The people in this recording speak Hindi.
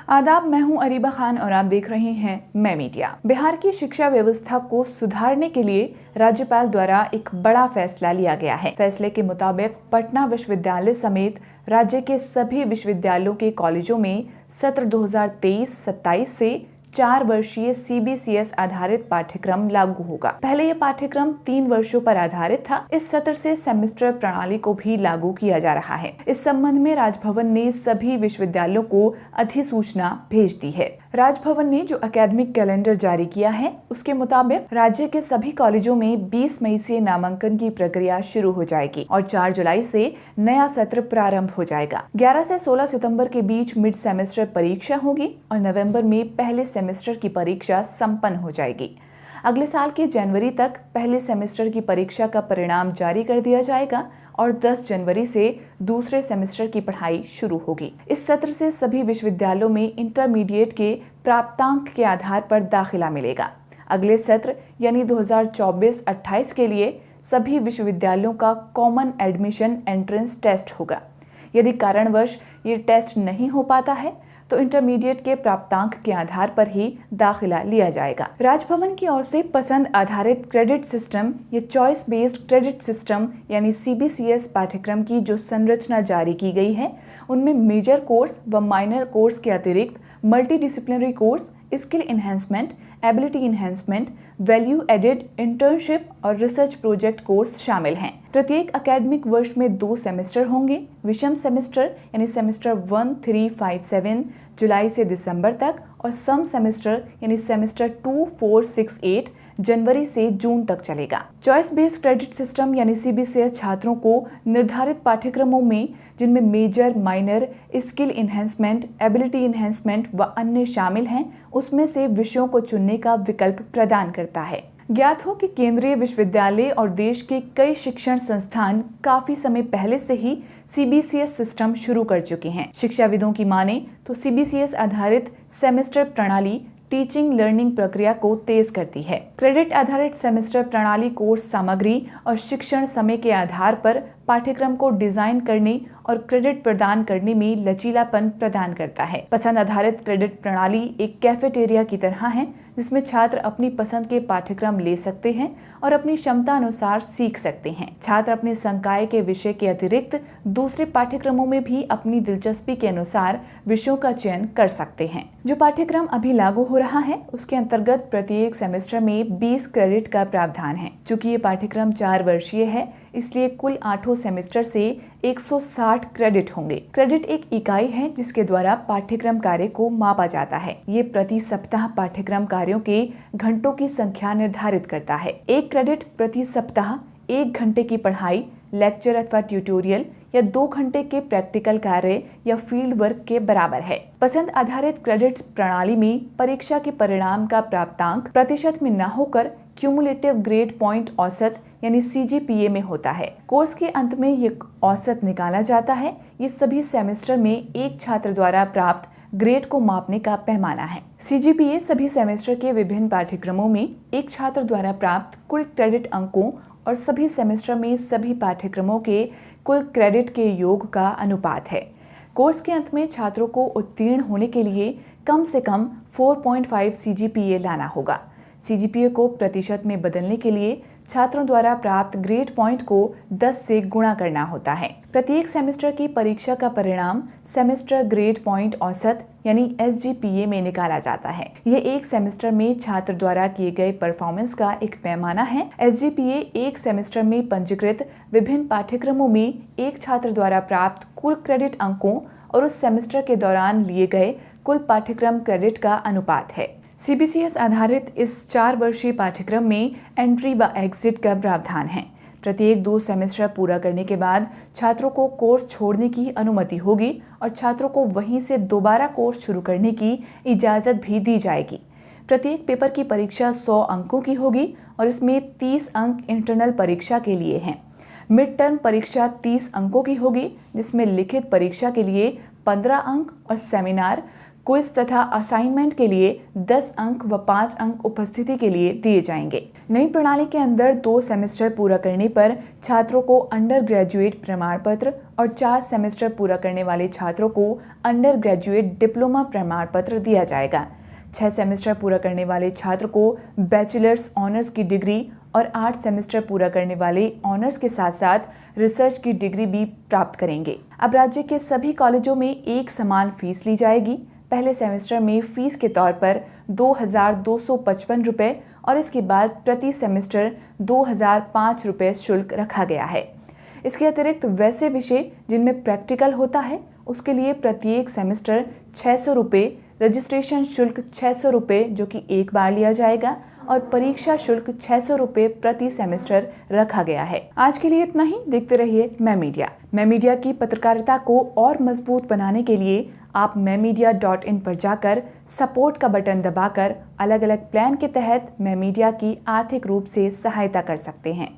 आदाब, मैं हूं अरीबा खान और आप देख रहे हैं मैं मीडिया। बिहार की शिक्षा व्यवस्था को सुधारने के लिए राज्यपाल द्वारा एक बड़ा फैसला लिया गया है। फैसले के मुताबिक पटना विश्वविद्यालय समेत राज्य के सभी विश्वविद्यालयों के कॉलेजों में सत्र 2023-27 से 4 वर्षीय CBCS आधारित पाठ्यक्रम लागू होगा। पहले यह पाठ्यक्रम 3 वर्षों पर आधारित था। इस सत्र से सेमेस्टर प्रणाली को भी लागू किया जा रहा है। इस संबंध में राजभवन ने सभी विश्वविद्यालयों को अधिसूचना भेज दी है। राजभवन ने जो एकेडमिक कैलेंडर जारी किया है उसके मुताबिक राज्य के सभी कॉलेजों में 20 मई से नामांकन की प्रक्रिया शुरू हो जाएगी और 4 जुलाई से नया सत्र प्रारंभ हो जाएगा। 11 से 16 सितंबर के बीच मिड सेमेस्टर परीक्षा होगी और नवंबर में पहले सेमेस्टर की परीक्षा संपन्न हो जाएगी। अगले साल के जनवरी तक पहले सेमेस्टर की परीक्षा का परिणाम जारी कर दिया जाएगा और 10 जनवरी से दूसरे सेमेस्टर की पढ़ाई शुरू होगी। इस सत्र से सभी विश्वविद्यालयों में इंटरमीडिएट के प्राप्तांक के आधार पर दाखिला मिलेगा। अगले सत्र यानी 2024-28 के लिए सभी विश्वविद्यालयों का कॉमन एडमिशन एंट्रेंस टेस्ट होगा। यदि कारणवश ये टेस्ट नहीं हो पाता है तो इंटरमीडिएट के प्राप्तांक के आधार पर ही दाखिला लिया जाएगा। राजभवन की ओर से पसंद आधारित क्रेडिट सिस्टम या चॉइस बेस्ड क्रेडिट सिस्टम यानी CBCS पाठ्यक्रम की जो संरचना जारी की गई है उनमें मेजर कोर्स व माइनर कोर्स के अतिरिक्त multidisciplinary course, skill enhancement, ability enhancement, value added, internship और रिसर्च प्रोजेक्ट कोर्स शामिल हैं। प्रत्येक एकेडमिक वर्ष में 2 सेमेस्टर होंगे। विषम सेमेस्टर यानी सेमेस्टर 1, 3, 5, 7 जुलाई से दिसंबर तक और सम सेमेस्टर यानी सेमेस्टर 2, 4, 6, 8 जनवरी से जून तक चलेगा। चॉइस बेस्ड क्रेडिट सिस्टम यानी CBCS छात्रों को निर्धारित पाठ्यक्रमों में जिनमें major, minor, skill enhancement, ability enhancement व अन्य शामिल हैं उसमें से विषयों को चुनने का विकल्प प्रदान करता है। ज्ञात हो कि केंद्रीय विश्वविद्यालय और देश के कई शिक्षण संस्थान काफी समय पहले से ही CBCS सिस्टम शुरू कर चुके हैं। शिक्षाविदों की माने तो CBCS आधारित सेमेस्टर प्रणाली टीचिंग लर्निंग प्रक्रिया को तेज करती है। क्रेडिट आधारित सेमेस्टर प्रणाली कोर्स सामग्री और शिक्षण समय के आधार पर पाठ्यक्रम को डिजाइन करने और क्रेडिट प्रदान करने में लचीलापन प्रदान करता है। पसंद आधारित क्रेडिट प्रणाली एक कैफेटेरिया की तरह है जिसमें छात्र अपनी पसंद के पाठ्यक्रम ले सकते हैं और अपनी क्षमता अनुसार सीख सकते हैं। छात्र अपने संकाय के विषय के अतिरिक्त दूसरे पाठ्यक्रमों में भी अपनी दिलचस्पी के अनुसार विषयों का चयन कर सकते हैं। जो पाठ्यक्रम अभी लागू हो रहा है उसके अंतर्गत प्रत्येक सेमेस्टर में 20 क्रेडिट का प्रावधान है। चूंकि ये पाठ्यक्रम 4 वर्षीय है इसलिए कुल 8 सेमेस्टर से 160 क्रेडिट होंगे। क्रेडिट एक इकाई है जिसके द्वारा पाठ्यक्रम कार्य को मापा जाता है। ये प्रति सप्ताह पाठ्यक्रम कार्यों के घंटों की संख्या निर्धारित करता है। एक क्रेडिट प्रति सप्ताह 1 घंटे की पढ़ाई, लेक्चर अथवा ट्यूटोरियल या 2 घंटे के प्रैक्टिकल कार्य या फील्ड वर्क के बराबर है। पसंद आधारित क्रेडिट्स प्रणाली में परीक्षा के परिणाम का प्राप्तांक प्रतिशत में न होकर क्यूमुलेटिव ग्रेड पॉइंट औसत यानी CGPA में होता है। कोर्स के अंत में ये औसत निकाला जाता है। ये सभी सेमेस्टर में एक छात्र द्वारा प्राप्त ग्रेड को मापने का पैमाना है। CGPA सभी सेमेस्टर के विभिन्न पाठ्यक्रमों में एक छात्र द्वारा प्राप्त कुल क्रेडिट अंकों और सभी सेमेस्टर में सभी पाठ्यक्रमों के कुल क्रेडिट के योग का अनुपात है। कोर्स के अंत में छात्रों को उत्तीर्ण होने के लिए कम से कम 4.5 CGPA लाना होगा। CGPA को प्रतिशत में बदलने के लिए छात्रों द्वारा प्राप्त ग्रेड पॉइंट को 10 से गुणा करना होता है। प्रत्येक सेमेस्टर की परीक्षा का परिणाम सेमेस्टर ग्रेड पॉइंट औसत यानी SGPA में निकाला जाता है। यह एक सेमेस्टर में छात्र द्वारा किए गए परफॉर्मेंस का एक पैमाना है। SGPA एक सेमेस्टर में पंजीकृत विभिन्न पाठ्यक्रमों में एक छात्र द्वारा प्राप्त कुल क्रेडिट अंकों और उस सेमेस्टर के दौरान लिए गए कुल पाठ्यक्रम क्रेडिट का अनुपात है। CBCS आधारित इस 4 वर्षीय पाठ्यक्रम में एंट्री व एग्जिट का प्रावधान है। प्रत्येक 2 सेमेस्टर पूरा करने के बाद छात्रों को कोर्स छोड़ने की अनुमति होगी और छात्रों को वहीं से दोबारा कोर्स शुरू करने की इजाज़त भी दी जाएगी। प्रत्येक पेपर की परीक्षा 100 अंकों की होगी और इसमें 30 अंक इंटरनल परीक्षा के लिए हैं। मिड टर्म परीक्षा 30 अंकों की होगी जिसमें लिखित परीक्षा के लिए 15 अंक और सेमिनार क्विज तथा असाइनमेंट के लिए 10 अंक व 5 अंक उपस्थिति के लिए दिए जाएंगे। नई प्रणाली के अंदर 2 सेमेस्टर पूरा करने पर छात्रों को अंडर ग्रेजुएट प्रमाण पत्र और 4 सेमेस्टर पूरा करने वाले छात्रों को अंडर ग्रेजुएट डिप्लोमा प्रमाण पत्र दिया जाएगा। 6 सेमेस्टर पूरा करने वाले छात्र को बैचलर्स ऑनर्स की डिग्री और 8 सेमेस्टर पूरा करने वाले ऑनर्स के साथ साथ रिसर्च की डिग्री भी प्राप्त करेंगे। अब राज्य के सभी कॉलेजों में एक समान फीस ली जाएगी। पहले सेमेस्टर में फीस के तौर पर 2,255 रुपये और इसके बाद प्रति सेमेस्टर 2,005 रुपये शुल्क रखा गया है। इसके अतिरिक्त वैसे विषय जिनमें प्रैक्टिकल होता है उसके लिए प्रत्येक सेमेस्टर 600 रुपये, रजिस्ट्रेशन शुल्क 600 रुपये जो कि एक बार लिया जाएगा और परीक्षा शुल्क 600 रुपये प्रति सेमेस्टर रखा गया है। आज के लिए इतना ही। देखते रहिए मैं मीडिया। मैं मीडिया की पत्रकारिता को और मजबूत बनाने के लिए आप मैमीडिया.in पर जाकर सपोर्ट का बटन दबाकर अलग अलग प्लान के तहत मैं मीडिया की आर्थिक रूप से सहायता कर सकते हैं।